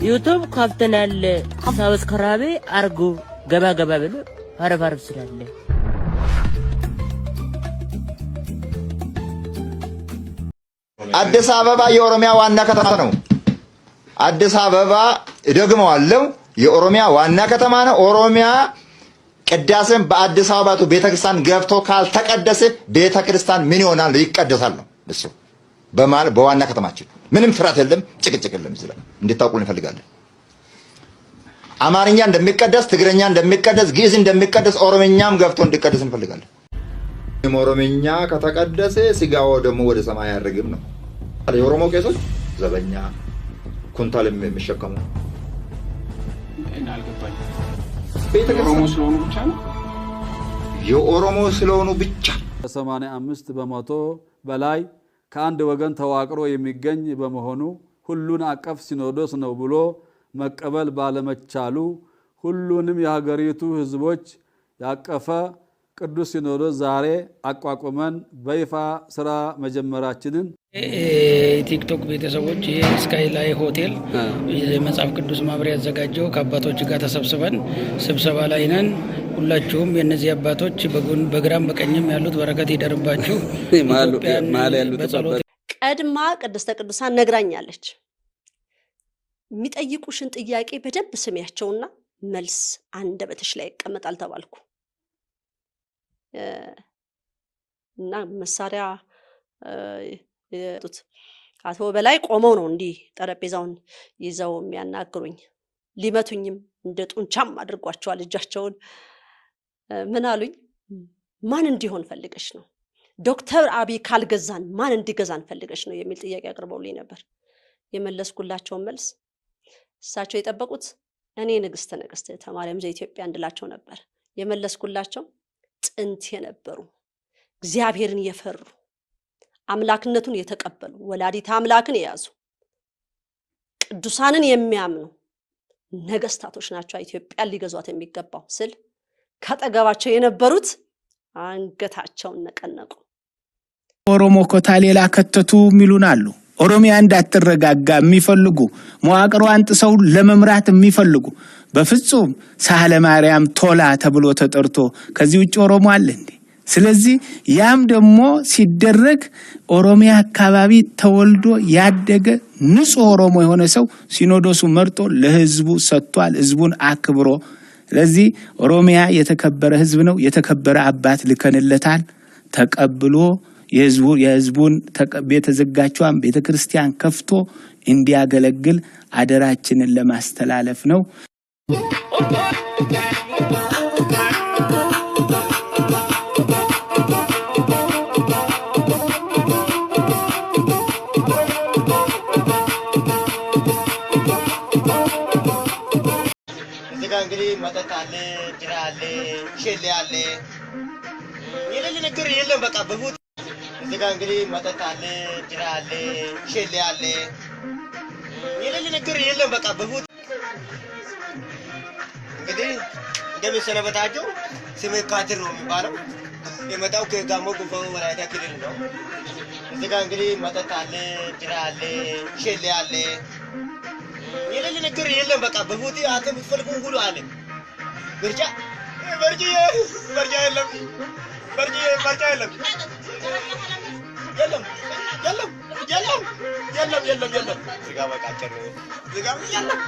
ዩቲዩብ ከፍተናል ሰብስክራይብ አርጉ ገባ ገባ ብሎ አረፍ ስላለ አዲስ አበባ የኦሮሚያ ዋና ከተማ ነው። አዲስ አበባ ደግመዋለሁ የኦሮሚያ ዋና ከተማ ነው። ኦሮሚያ ቅዳሴን በአዲስ አበባ ቤተክርስቲያን ገብቶ ካልተቀደሰ ቤተክርስቲያን ምን ይሆናል? ይቀደሳል ነው እሱ በዋና ከተማችን ምንም ፍራት የለም፣ ጭቅጭቅ የለም። እዚህ ላይ እንድታውቁልን እንፈልጋለን። አማርኛ እንደሚቀደስ፣ ትግርኛ እንደሚቀደስ፣ ግዕዝ እንደሚቀደስ ኦሮምኛም ገብቶ እንዲቀደስ እንፈልጋለን። ኦሮምኛ ከተቀደሰ ስጋው ደግሞ ወደ ሰማይ ያርግም ነው። የኦሮሞ ቄሶች ዘበኛ ኩንታል የሚሸከሙ የኦሮሞ ስለሆኑ ብቻ ነው። የኦሮሞ ስለሆኑ ብቻ 85 በመቶ በላይ ከአንድ ወገን ተዋቅሮ የሚገኝ በመሆኑ ሁሉን አቀፍ ሲኖዶስ ነው ብሎ መቀበል ባለመቻሉ ሁሉንም የሀገሪቱ ህዝቦች ያቀፈ ቅዱስ ሲኖዶስ ዛሬ አቋቁመን በይፋ ስራ መጀመራችንን ቲክቶክ ቤተሰቦች የስካይላይ ሆቴል የመጽሐፍ ቅዱስ ማብሪያ ያዘጋጀው ከአባቶች ጋር ተሰብስበን ስብሰባ ላይ ነን። ሁላችሁም የነዚህ አባቶች በግራም በቀኝም ያሉት በረከት ይደርባችሁ። ቀድማ ቅድስተ ቅዱሳን ነግራኛለች። የሚጠይቁሽን ጥያቄ በደንብ ስሚያቸውና መልስ አንደበትሽ ላይ ይቀመጣል ተባልኩ እና መሳሪያ አቶ በላይ ቆመው ነው እንዲህ ጠረጴዛውን ይዘው የሚያናግሩኝ። ሊመቱኝም እንደ ጡንቻም አድርጓቸዋል እጃቸውን። ምን አሉኝ? ማን እንዲሆን ፈልገሽ ነው? ዶክተር አብይ ካልገዛን ማን እንዲገዛን ፈልገሽ ነው የሚል ጥያቄ አቅርበውልኝ ነበር። የመለስኩላቸው መልስ እሳቸው የጠበቁት እኔ ንግስተ ነገስት ተማሪያም ዘኢትዮጵያ እንድላቸው ነበር። የመለስኩላቸው ጥንት የነበሩ እግዚአብሔርን የፈሩ አምላክነቱን የተቀበሉ ወላዲተ አምላክን የያዙ ቅዱሳንን የሚያምኑ ነገስታቶች ናቸው ኢትዮጵያን ሊገዟት የሚገባው ስል ከጠገባቸው የነበሩት አንገታቸውን ነቀነቁ። ኦሮሞ ኮታ ሌላ ከተቱ ሚሉናሉ። ኦሮሚያ እንዳትረጋጋ የሚፈልጉ መዋቅሯን ጥሰው ለመምራት የሚፈልጉ በፍጹም ሳህለ ማርያም ቶላ ተብሎ ተጠርቶ ከዚህ ውጭ ኦሮሞ አለ እንዴ? ስለዚህ ያም ደግሞ ሲደረግ ኦሮሚያ አካባቢ ተወልዶ ያደገ ንጹህ ኦሮሞ የሆነ ሰው ሲኖዶሱ መርጦ ለህዝቡ ሰጥቷል፣ ህዝቡን አክብሮ። ስለዚህ ኦሮሚያ የተከበረ ህዝብ ነው። የተከበረ አባት ልከንለታል። ተቀብሎ የህዝቡን ቤተዘጋቿን ቤተክርስቲያን ከፍቶ እንዲያገለግል አደራችንን ለማስተላለፍ ነው። እንግዲህ መጠጥ አለ፣ ጅራ አለ፣ ሸሌ አለ። የሌለ ነገር የለም። በቃ በቡት እዚህ ጋር እንግዲህ መጠጥ አለ፣ ጅራ አለ፣ ሸሌ አለ። የሌለ ነገር የለም። በቃ በቡት እንግዲህ እንደምሰነበታቸው ስሜ ካትር ነው የሚባለው። የመጣው ከጋሞ ጉንፋ ወላይታ ክልል ነው። እዚህ ጋር እንግዲህ መጠጥ አለ፣ ጅራ አለ፣ ሸሌ አለ። የሌለ ነገር የለም። በቃ በቡቲ አንተ የምትፈልገው ሁሉ አለ። ምርጫ የለም። ምርጫ የለም። የለም። ስጋ በቃ ጨርሶ ስጋ የለም።